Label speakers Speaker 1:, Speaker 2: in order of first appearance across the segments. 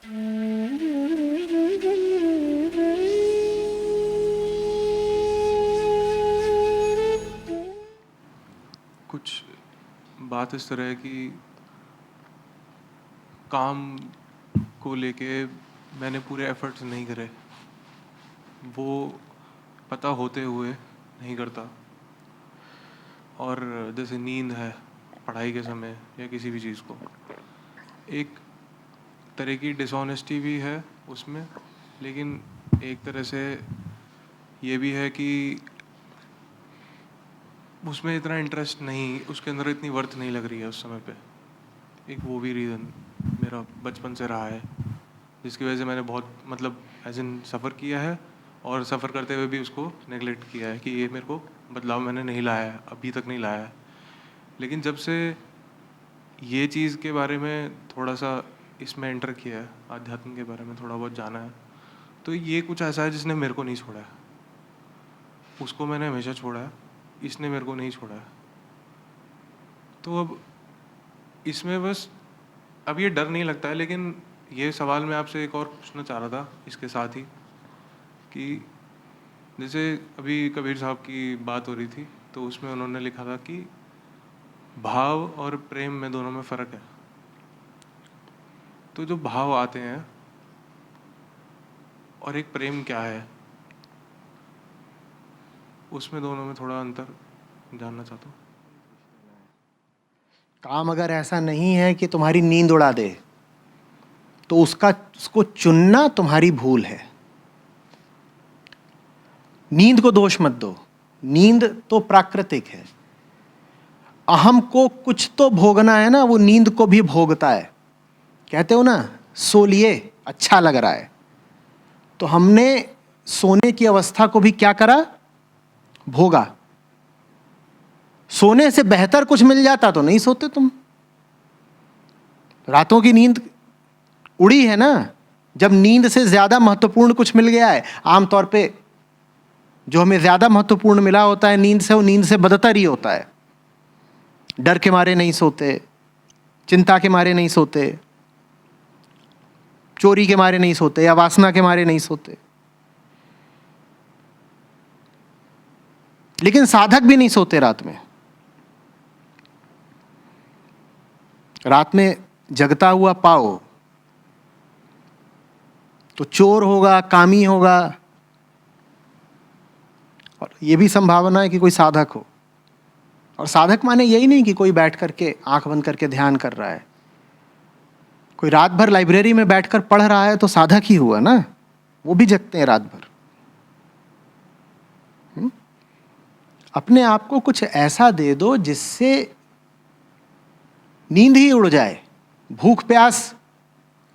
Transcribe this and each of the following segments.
Speaker 1: कुछ बात इस तरह है कि काम को लेके मैंने पूरे एफर्ट्स नहीं करे, वो पता होते हुए नहीं करता। और जैसे नींद है पढ़ाई के समय या किसी भी चीज़ को, एक तरह की डिसऑनेस्टी भी है उसमें, लेकिन एक तरह से ये भी है कि उसमें इतना इंटरेस्ट नहीं, उसके अंदर इतनी वर्थ नहीं लग रही है उस समय पे। एक वो भी रीज़न मेरा बचपन से रहा है, जिसकी वजह से मैंने बहुत मतलब एज इन सफ़र किया है, और सफ़र करते हुए भी उसको नेगलेक्ट किया है कि ये मेरे को बदलाव मैंने नहीं लाया है, अभी तक नहीं लाया है। लेकिन जब से ये चीज़ के बारे में थोड़ा सा इसमें एंटर किया है, आध्यात्म के बारे में थोड़ा बहुत जाना है, तो ये कुछ ऐसा है जिसने मेरे को नहीं छोड़ा है। उसको मैंने हमेशा छोड़ा है, इसने मेरे को नहीं छोड़ा है। तो अब इसमें बस अब ये डर नहीं लगता है। लेकिन ये सवाल मैं आपसे एक और पूछना चाह रहा था इसके साथ ही, कि जैसे अभी कबीर साहब की बात हो रही थी, तो उसमें उन्होंने लिखा था कि भाव और प्रेम में दोनों में फ़र्क है। तो जो भाव आते हैं और एक प्रेम क्या है, उसमें दोनों में थोड़ा अंतर जानना चाहता हूँ।
Speaker 2: काम अगर ऐसा नहीं है कि तुम्हारी नींद उड़ा दे, तो उसको चुनना तुम्हारी भूल है। नींद को दोष मत दो, नींद तो प्राकृतिक है। अहम को कुछ तो भोगना है ना, वो नींद को भी भोगता है। कहते हो ना, सो लिए अच्छा लग रहा है, तो हमने सोने की अवस्था को भी क्या करा, भोगा। सोने से बेहतर कुछ मिल जाता तो नहीं सोते तुम। रातों की नींद उड़ी है ना, जब नींद से ज्यादा महत्वपूर्ण कुछ मिल गया है। आमतौर पे जो हमें ज्यादा महत्वपूर्ण मिला होता है नींद से, वो नींद से बदतर ही होता है। डर के मारे नहीं सोते, चिंता के मारे नहीं सोते, चोरी के मारे नहीं सोते, या वासना के मारे नहीं सोते। लेकिन साधक भी नहीं सोते रात में। रात में जगता हुआ पाओ तो चोर होगा, कामी होगा, और ये भी संभावना है कि कोई साधक हो। और साधक माने यही नहीं कि कोई बैठ करके आंख बंद करके ध्यान कर रहा है। कोई रात भर लाइब्रेरी में बैठकर पढ़ रहा है तो साधक ही हुआ ना, वो भी जगते हैं रात भर। अपने आप को कुछ ऐसा दे दो जिससे नींद ही उड़ जाए, भूख प्यास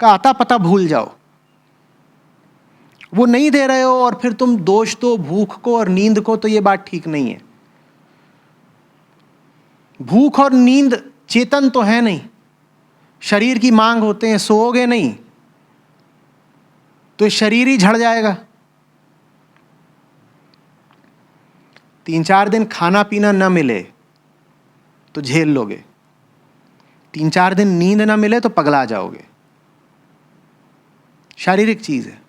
Speaker 2: का आता पता भूल जाओ। वो नहीं दे रहे हो और फिर तुम दोष दो भूख को और नींद को, तो ये बात ठीक नहीं है। भूख और नींद चेतन तो है नहीं, शरीर की मांग होते हैं। सोओगे नहीं तो शरीर ही झड़ जाएगा। 3-4 दिन खाना पीना न मिले तो झेल लोगे, 3-4 दिन नींद ना मिले तो पगला जाओगे। शारीरिक चीज है,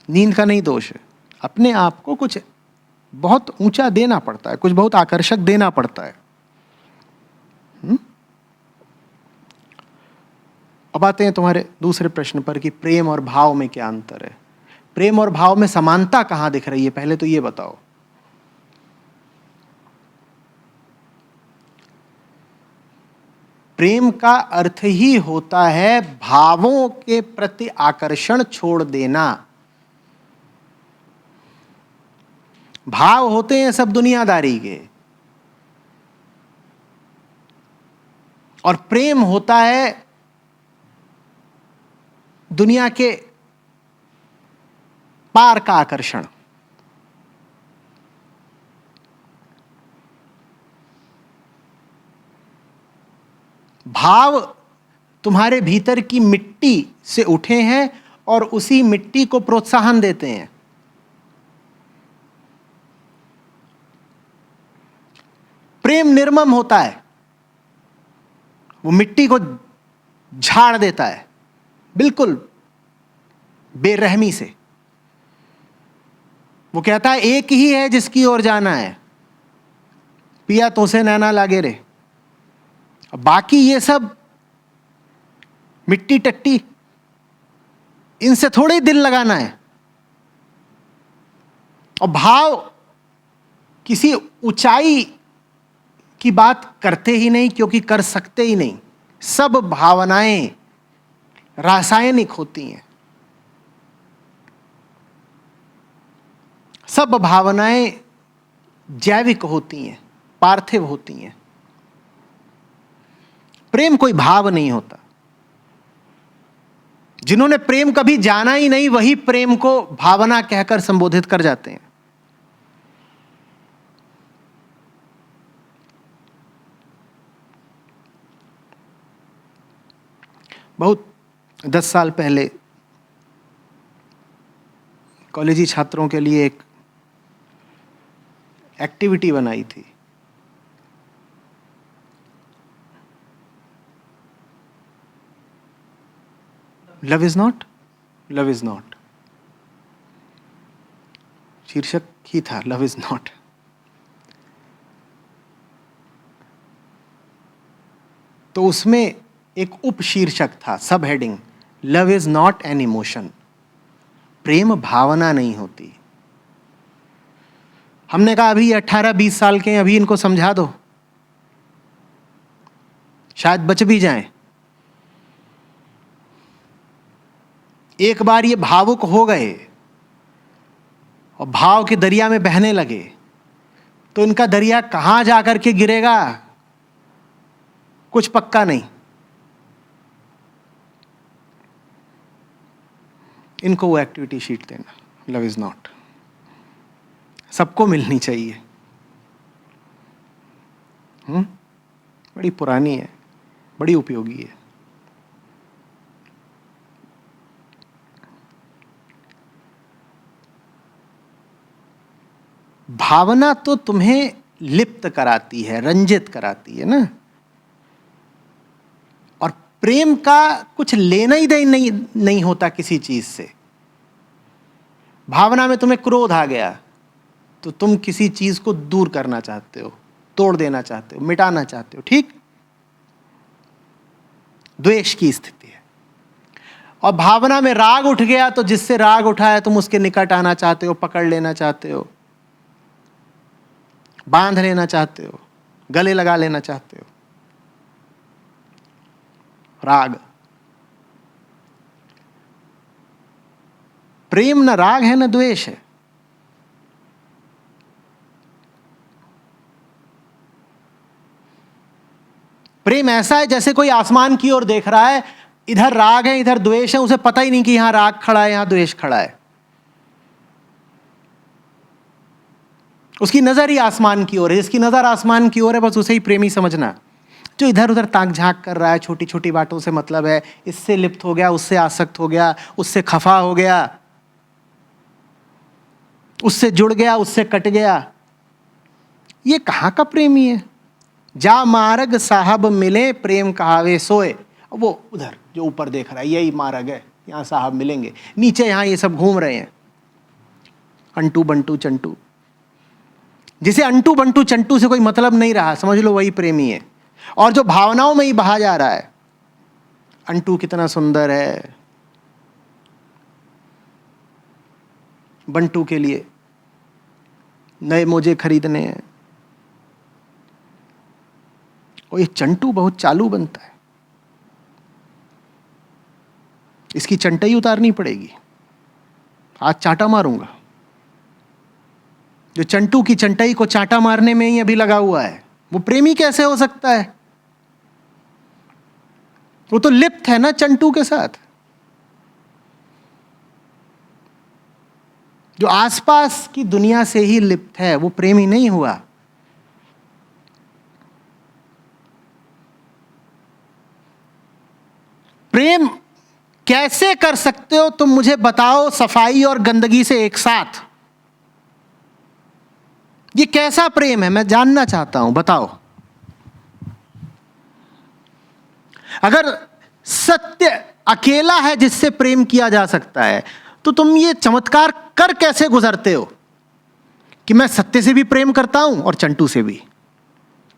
Speaker 2: नींद का नहीं दोष है। अपने आप को कुछ बहुत ऊंचा देना पड़ता है, कुछ बहुत आकर्षक देना पड़ता है। अब आते हैं तुम्हारे दूसरे प्रश्न पर कि प्रेम और भाव में क्या अंतर है। प्रेम और भाव में समानता कहां दिख रही है, पहले तो ये बताओ। प्रेम का अर्थ ही होता है भावों के प्रति आकर्षण छोड़ देना। भाव होते हैं सब दुनियादारी के, और प्रेम होता है दुनिया के पार का आकर्षण। भाव तुम्हारे भीतर की मिट्टी से उठे हैं और उसी मिट्टी को प्रोत्साहन देते हैं। प्रेम निर्मम होता है, वो मिट्टी को झाड़ देता है। बिल्कुल बेरहमी से। वो कहता है एक ही है जिसकी ओर जाना है, पिया तो से नैना लागे रे। बाकी ये सब मिट्टी टट्टी, इनसे थोड़े ही दिल लगाना है। और भाव किसी ऊंचाई की बात करते ही नहीं, क्योंकि कर सकते ही नहीं। सब भावनाएं रासायनिक होती हैं, सब भावनाएं जैविक होती हैं, पार्थिव होती हैं। प्रेम कोई भाव नहीं होता। जिन्होंने प्रेम कभी जाना ही नहीं, वही प्रेम को भावना कहकर संबोधित कर जाते हैं। बहुत 10 साल पहले कॉलेजी छात्रों के लिए एक एक्टिविटी बनाई थी। Love is not, love is not, शीर्षक ही था लव इज नॉट। तो उसमें एक उप शीर्षक था, subheading, love is not an emotion. प्रेम भावना नहीं होती। हमने कहा अभी 18-20 साल के हैं, अभी इनको समझा दो, शायद बच भी जाएं। एक बार ये भावुक हो गए और भाव के दरिया में बहने लगे, तो इनका दरिया कहां जाकर के गिरेगा कुछ पक्का नहीं। इनको वो एक्टिविटी शीट देना, लव इज नॉट, सबको मिलनी चाहिए। बड़ी पुरानी है, बड़ी उपयोगी है। भावना तो तुम्हें लिप्त कराती है, रंजित कराती है ना। और प्रेम का कुछ लेना ही देना नहीं होता किसी चीज से। भावना में तुम्हें क्रोध आ गया तो तुम किसी चीज को दूर करना चाहते हो, तोड़ देना चाहते हो, मिटाना चाहते हो, ठीक। द्वेष की स्थिति है। और भावना में राग उठ गया तो जिससे राग उठा है तुम उसके निकट आना चाहते हो, पकड़ लेना चाहते हो, बांध लेना चाहते हो, गले लगा लेना चाहते हो। राग। प्रेम न राग है न द्वेष है। प्रेम ऐसा है जैसे कोई आसमान की ओर देख रहा है, इधर राग है इधर द्वेष है, उसे पता ही नहीं कि यहां राग खड़ा है यहां द्वेष खड़ा है। उसकी नजर ही आसमान की ओर है। जिसकी नजर आसमान की ओर है बस उसे ही प्रेमी समझना। जो इधर उधर ताक झांक कर रहा है, छोटी छोटी बातों से मतलब है, इससे लिप्त हो गया, उससे आसक्त हो गया, उससे खफा हो गया, उससे जुड़ गया, उससे कट गया, ये कहां का प्रेमी है। जा मार्ग साहब मिले प्रेम कहावे सोए। वो उधर जो ऊपर देख रहा है यही मार्ग है, यहां साहब मिलेंगे, नीचे यहां ये सब घूम रहे हैं, अंटू बंटू चंटू। जिसे अंटू बंटू चंटू से कोई मतलब नहीं रहा, समझ लो वही प्रेमी है। और जो भावनाओं में ही बहा जा रहा है, अंटू कितना सुंदर है, बंटू के लिए नए मोजे खरीदने हैं, और ये चंटू बहुत चालू बनता है, इसकी चंटाई उतारनी पड़ेगी, आज चांटा मारूंगा। जो चंटू की चंटाई को चांटा मारने में ही अभी लगा हुआ है, वो प्रेमी कैसे हो सकता है। वो तो लिप्त है ना चंटू के साथ। जो आसपास की दुनिया से ही लिप्त है वो प्रेमी नहीं हुआ। प्रेम कैसे कर सकते हो तुम मुझे बताओ, सफाई और गंदगी से एक साथ। ये कैसा प्रेम है मैं जानना चाहता हूं, बताओ। अगर सत्य अकेला है जिससे प्रेम किया जा सकता है, तो तुम ये चमत्कार कर कैसे गुजरते हो कि मैं सत्य से भी प्रेम करता हूं और चंटू से भी?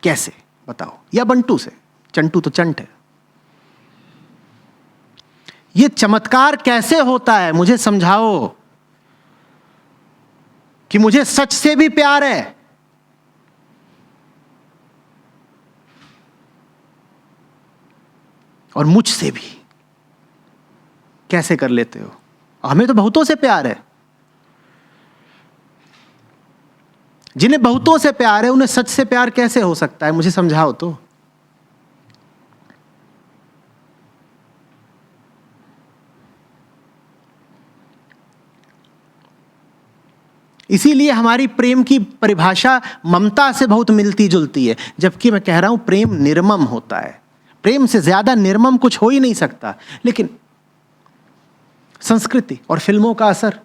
Speaker 2: कैसे बताओ? या बंटू से? चंटू तो चंट है। ये चमत्कार कैसे होता है? मुझे समझाओ कि मुझे सच से भी प्यार है और मुझसे भी। कैसे कर लेते हो? हमें तो बहुतों से प्यार है। जिन्हें बहुतों से प्यार है उन्हें सच से प्यार कैसे हो सकता है? मुझे समझाओ तो। इसीलिए हमारी प्रेम की परिभाषा ममता से बहुत मिलती जुलती है, जबकि मैं कह रहा हूं प्रेम निर्मम होता है। प्रेम से ज्यादा निर्मम कुछ हो ही नहीं सकता। लेकिन संस्कृति और फिल्मों का असर,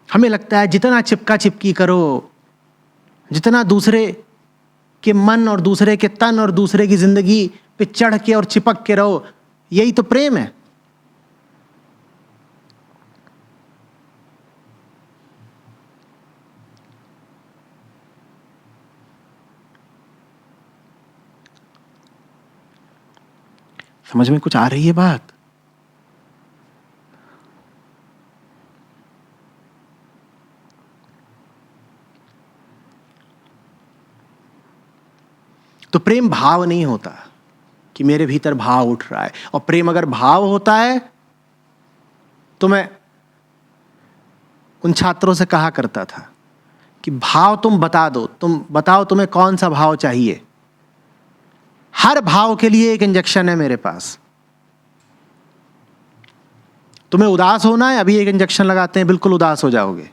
Speaker 2: हमें लगता है जितना चिपका चिपकी करो, जितना दूसरे के मन और दूसरे के तन और दूसरे की जिंदगी पे चढ़ के और चिपक के रहो, यही तो प्रेम है। समझ में कुछ आ रही है बात? तो प्रेम भाव नहीं होता कि मेरे भीतर भाव उठ रहा है। और प्रेम अगर भाव होता है तो मैं उन छात्रों से कहा करता था कि भाव तुम बता दो, तुम बताओ तुम्हें कौन सा भाव चाहिए। हर भाव के लिए एक इंजेक्शन है मेरे पास। तुम्हें उदास होना है, अभी एक इंजेक्शन लगाते हैं, बिल्कुल उदास हो जाओगे।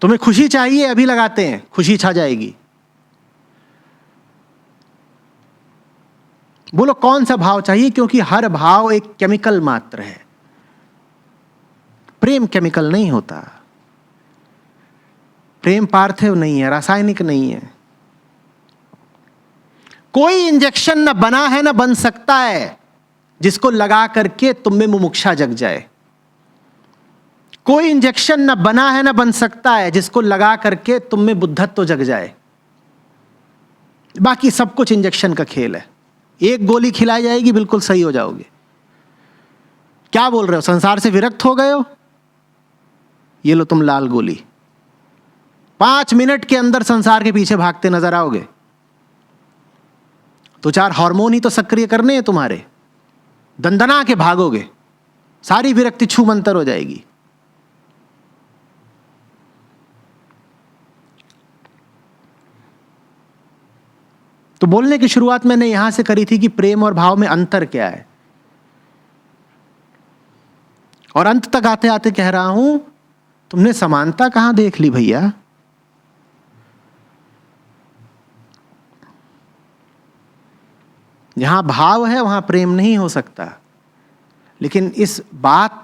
Speaker 2: तुम्हें खुशी चाहिए, अभी लगाते हैं, खुशी छा जाएगी। बोलो कौन सा भाव चाहिए? क्योंकि हर भाव एक केमिकल मात्र है। प्रेम केमिकल नहीं होता। प्रेम पार्थिव नहीं है, रासायनिक नहीं है। कोई इंजेक्शन न बना है न बन सकता है जिसको लगा करके तुम में मुमुक्षा जग जाए। कोई इंजेक्शन न बना है न बन सकता है जिसको लगा करके तुम में बुद्धत्व जग जाए। बाकी सब कुछ इंजेक्शन का खेल है। एक गोली खिलाई जाएगी, बिल्कुल सही हो जाओगे। क्या बोल रहे हो? संसार से विरक्त हो गए हो? ये लो तुम लाल गोली। 5 मिनट के अंदर संसार के पीछे भागते नजर आओगे। तो 4 हार्मोन ही तो सक्रिय करने हैं तुम्हारे, दंदना के भागोगे, सारी विरक्ति छू मंतर हो जाएगी। तो बोलने की शुरुआत मैंने यहां से करी थी कि प्रेम और भाव में अंतर क्या है, और अंत तक आते आते कह रहा हूं तुमने समानता कहां देख ली भैया? जहां भाव है वहां प्रेम नहीं हो सकता। लेकिन इस बात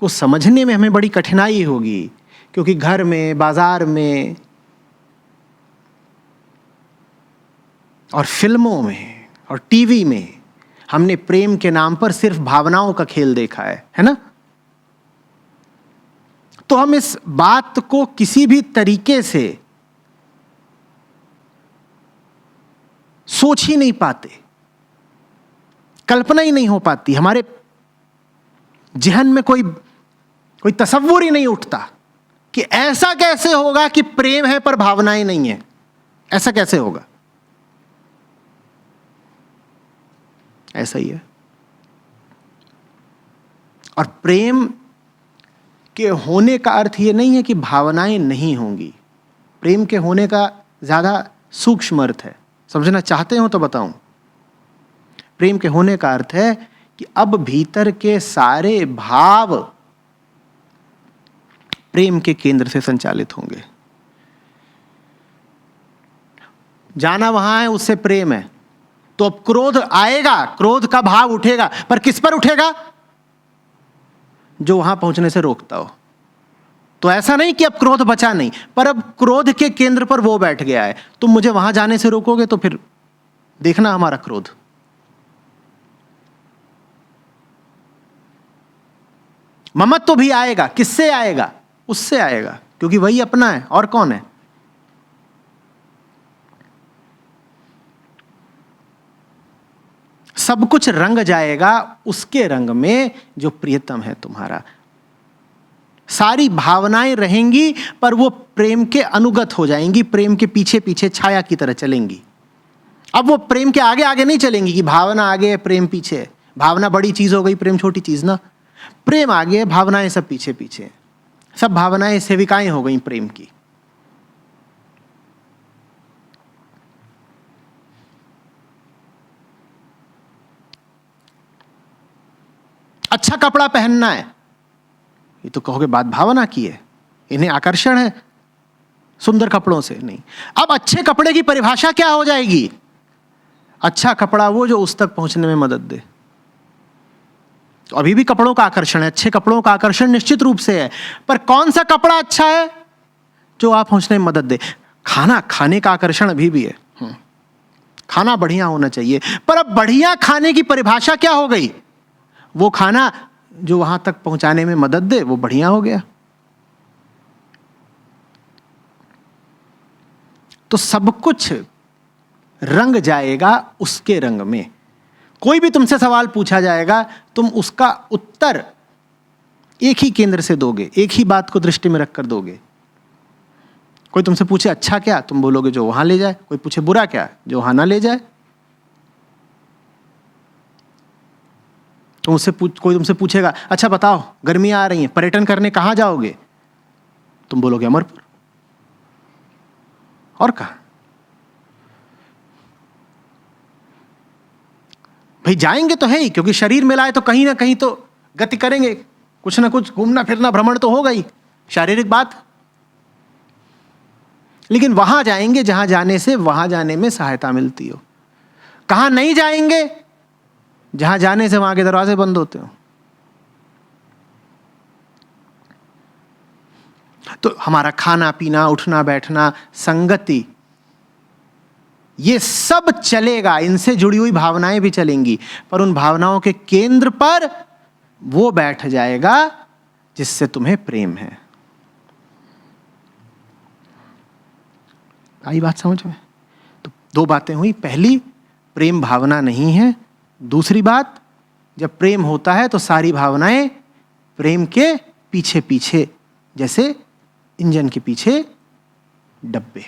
Speaker 2: को समझने में हमें बड़ी कठिनाई होगी, क्योंकि घर में, बाजार में और फिल्मों में और टीवी में हमने प्रेम के नाम पर सिर्फ भावनाओं का खेल देखा है ना? तो हम इस बात को किसी भी तरीके से सोच ही नहीं पाते, कल्पना ही नहीं हो पाती। हमारे जहन में कोई तसव्वुर ही नहीं उठता कि ऐसा कैसे होगा कि प्रेम है पर भावनाएं नहीं है। ऐसा कैसे होगा? ऐसा ही है। और प्रेम के होने का अर्थ यह नहीं है कि भावनाएं नहीं होंगी। प्रेम के होने का ज्यादा सूक्ष्म अर्थ है। समझना चाहते हो तो बताऊं। प्रेम के होने का अर्थ है कि अब भीतर के सारे भाव प्रेम के केंद्र से संचालित होंगे। जाना वहां है, उससे प्रेम है, तो अब क्रोध आएगा, क्रोध का भाव उठेगा, पर किस पर उठेगा? जो वहां पहुंचने से रोकता हो। तो ऐसा नहीं कि अब क्रोध बचा नहीं, पर अब क्रोध के केंद्र पर वो बैठ गया है। तुम मुझे वहां जाने से रोकोगे तो फिर देखना हमारा क्रोध। ममत्व भी आएगा, किससे आएगा? उससे आएगा, क्योंकि वही अपना है, और कौन है? सब कुछ रंग जाएगा उसके रंग में जो प्रियतम है तुम्हारा। सारी भावनाएं रहेंगी पर वो प्रेम के अनुगत हो जाएंगी, प्रेम के पीछे पीछे छाया की तरह चलेंगी। अब वो प्रेम के आगे आगे नहीं चलेंगी कि भावना आगे है प्रेम पीछे है। भावना बड़ी चीज हो गई, प्रेम छोटी चीज ना। प्रेम आगे है, भावनाएं सब पीछे पीछे। सब भावनाएं सेविकाएं हो गई प्रेम की। अच्छा कपड़ा पहनना है, ये तो कहोगे बात भावना की है, इन्हें आकर्षण है सुंदर कपड़ों से। नहीं, अब अच्छे कपड़े की परिभाषा क्या हो जाएगी? अच्छा कपड़ा वो जो उस तक पहुंचने में मदद दे। तो अभी भी कपड़ों का आकर्षण है, अच्छे कपड़ों का आकर्षण निश्चित रूप से है, पर कौन सा कपड़ा अच्छा है? जो आप पहुंचने में मदद दे। खाना, खाने का आकर्षण अभी भी है, खाना बढ़िया होना चाहिए, पर अब बढ़िया खाने की परिभाषा क्या हो गई? वो खाना जो वहां तक पहुंचाने में मदद दे, वो बढ़िया हो गया। तो सब कुछ रंग जाएगा उसके रंग में। कोई भी तुमसे सवाल पूछा जाएगा, तुम उसका उत्तर एक ही केंद्र से दोगे, एक ही बात को दृष्टि में रखकर दोगे। कोई तुमसे पूछे अच्छा क्या, तुम बोलोगे जो वहां ले जाए। कोई पूछे बुरा क्या, जो वहां ना ले जाए। कोई तुमसे पूछेगा अच्छा बताओ गर्मियां आ रही हैं, पर्यटन करने कहां जाओगे? तुम बोलोगे अमरपुर। और कहां? भाई जाएंगे तो है ही, क्योंकि शरीर मिला है तो कहीं ना कहीं तो गति करेंगे, कुछ ना कुछ घूमना फिरना भ्रमण तो होगा ही, शारीरिक बात। लेकिन वहां जाएंगे जहां जाने से वहां जाने में सहायता मिलती हो। कहां नहीं जाएंगे? जहां जाने से वहां के दरवाजे बंद होते हो। तो हमारा खाना पीना, उठना बैठना, संगति, ये सब चलेगा, इनसे जुड़ी हुई भावनाएं भी चलेंगी, पर उन भावनाओं के केंद्र पर वो बैठ जाएगा जिससे तुम्हें प्रेम है। आई बात समझ में? तो दो बातें हुई। पहली, प्रेम भावना नहीं है। दूसरी बात, जब प्रेम होता है तो सारी भावनाएं प्रेम के पीछे पीछे, जैसे इंजन के पीछे डब्बे।